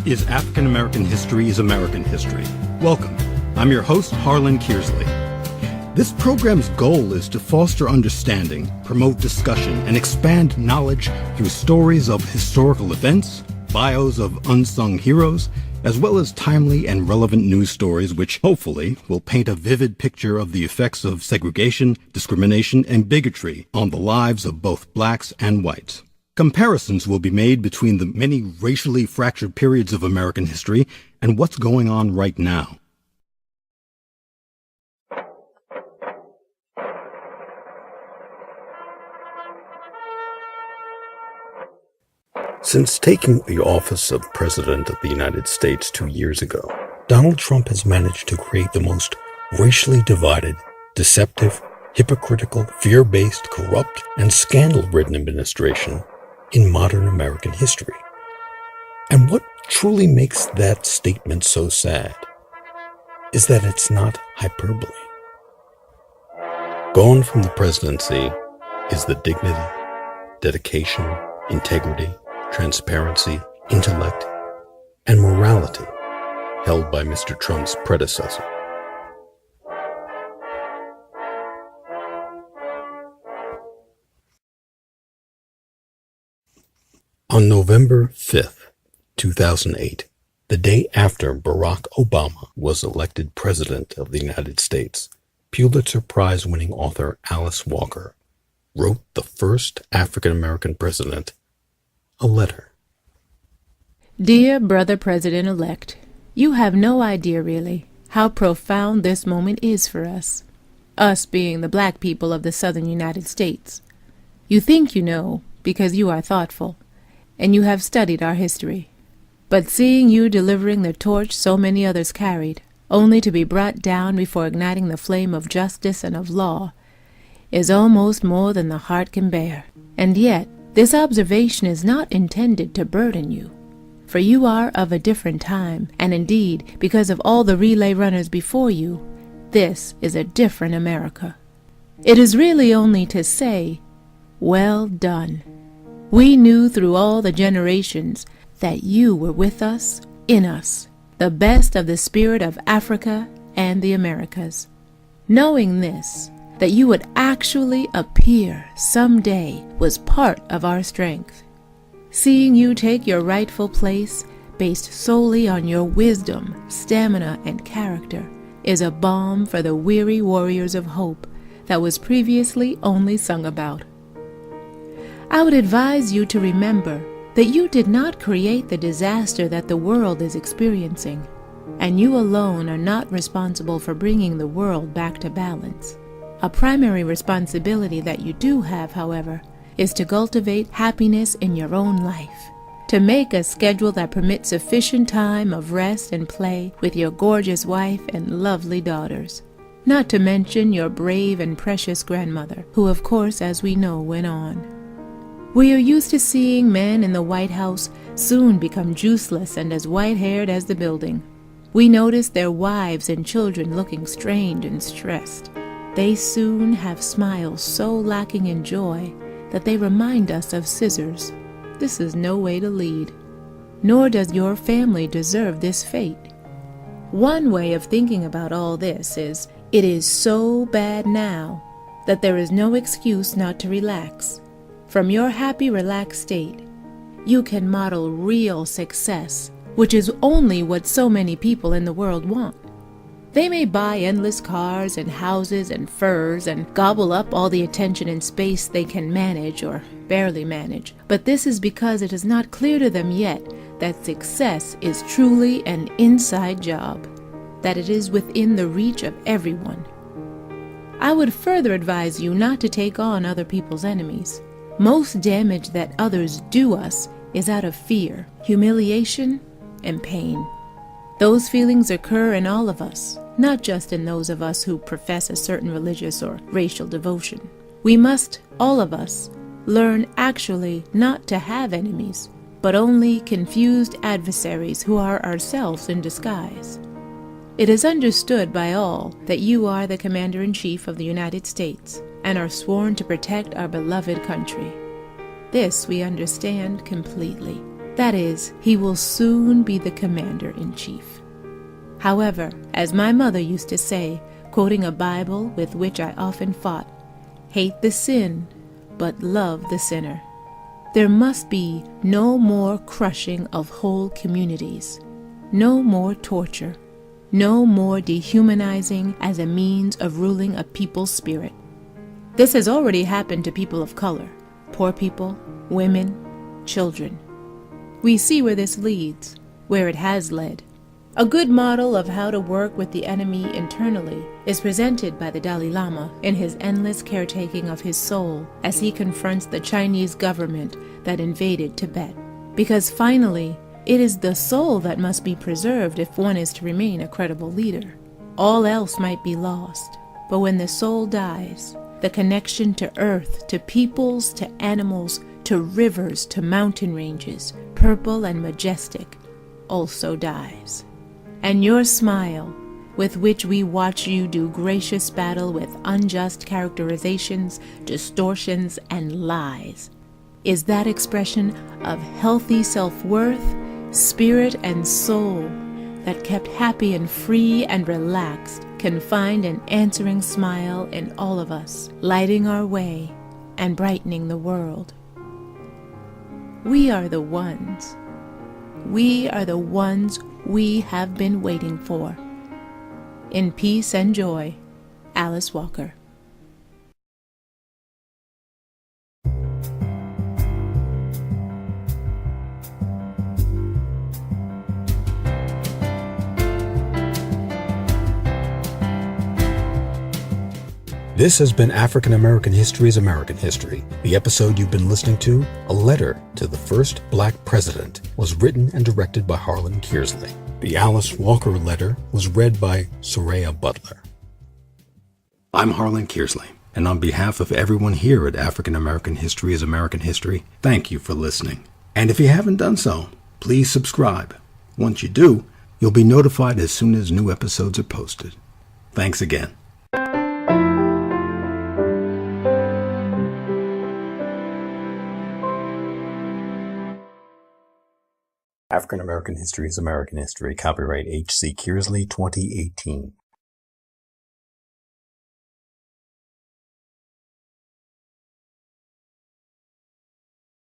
This is African American History is American History. Welcome. I'm your host, Harlan Kearsley. This program's goal is to foster understanding, promote discussion, and expand knowledge through stories of historical events, bios of unsung heroes, as well as timely and relevant news stories which hopefully will paint a vivid picture of the effects of segregation, discrimination, and bigotry on the lives of both blacks and whites. Comparisons will be made between the many racially fractured periods of American history and what's going on right now. Since taking the office of President of the United States 2 years ago, Donald Trump has managed to create the most racially divided, deceptive, hypocritical, fear-based, corrupt, and scandal-ridden administration in modern American history. And what truly makes that statement so sad is that it's not hyperbole. Gone from the presidency is the dignity, dedication, integrity, transparency, intellect, and morality held by Mr. Trump's predecessor. On November 5th, 2008, the day after Barack Obama was elected President of the United States, Pulitzer Prize-winning author Alice Walker wrote the first African-American president a letter. Dear Brother President-elect, you have no idea really how profound this moment is for us being the black people of the southern United States. You think you know because you are thoughtful, and you have studied our history. But seeing you delivering the torch so many others carried, only to be brought down before igniting the flame of justice and of law, is almost more than the heart can bear. And yet, this observation is not intended to burden you, for you are of a different time, and indeed, because of all the relay runners before you, this is a different America. It is really only to say, well done. We knew through all the generations that you were with us, in us, the best of the spirit of Africa and the Americas. Knowing this, that you would actually appear someday was part of our strength. Seeing you take your rightful place based solely on your wisdom, stamina, and character is a balm for the weary warriors of hope that was previously only sung about. I would advise you to remember that you did not create the disaster that the world is experiencing, and you alone are not responsible for bringing the world back to balance. A primary responsibility that you do have, however, is to cultivate happiness in your own life, to make a schedule that permits sufficient time of rest and play with your gorgeous wife and lovely daughters, not to mention your brave and precious grandmother, who of course, as we know, went on. We are used to seeing men in the White House soon become juiceless and as white-haired as the building. We notice their wives and children looking strained and stressed. They soon have smiles so lacking in joy that they remind us of scissors. This is no way to lead, nor does your family deserve this fate. One way of thinking about all this is, it is so bad now that there is no excuse not to relax. From your happy, relaxed state, you can model real success, which is only what so many people in the world want. They may buy endless cars and houses and furs and gobble up all the attention and space they can manage or barely manage, but this is because it is not clear to them yet that success is truly an inside job, that it is within the reach of everyone. I would further advise you not to take on other people's enemies. Most damage that others do us is out of fear, humiliation, and pain. Those feelings occur in all of us, not just in those of us who profess a certain religious or racial devotion. We must, all of us, learn actually not to have enemies, but only confused adversaries who are ourselves in disguise. It is understood by all that you are the Commander-in-Chief of the United States and are sworn to protect our beloved country. This we understand completely. That is, he will soon be the commander-in-chief. However, as my mother used to say, quoting a Bible with which I often fought, "Hate the sin, but love the sinner." There must be no more crushing of whole communities, no more torture, no more dehumanizing as a means of ruling a people's spirit. This has already happened to people of color, poor people, women, children. We see where this leads, where it has led. A good model of how to work with the enemy internally is presented by the Dalai Lama in his endless caretaking of his soul as he confronts the Chinese government that invaded Tibet. Because finally, it is the soul that must be preserved if one is to remain a credible leader. All else might be lost, but when the soul dies, the connection to earth, to peoples, to animals, to rivers, to mountain ranges, purple and majestic, also dies. And your smile, with which we watch you do gracious battle with unjust characterizations, distortions, and lies, is that expression of healthy self-worth, spirit, and soul that kept happy and free and relaxed can find an answering smile in all of us, lighting our way and brightening the world. We are the ones. We are the ones we have been waiting for. In peace and joy, Alice Walker. This has been African American History is American History. The episode you've been listening to, A Letter to the First Black President, was written and directed by Harlan Kearsley. The Alice Walker letter was read by Soraya Butler. I'm Harlan Kearsley, and on behalf of everyone here at African American History is American History, thank you for listening. And if you haven't done so, please subscribe. Once you do, you'll be notified as soon as new episodes are posted. Thanks again. African American History is American History. Copyright H.C. Kearsley, 2018.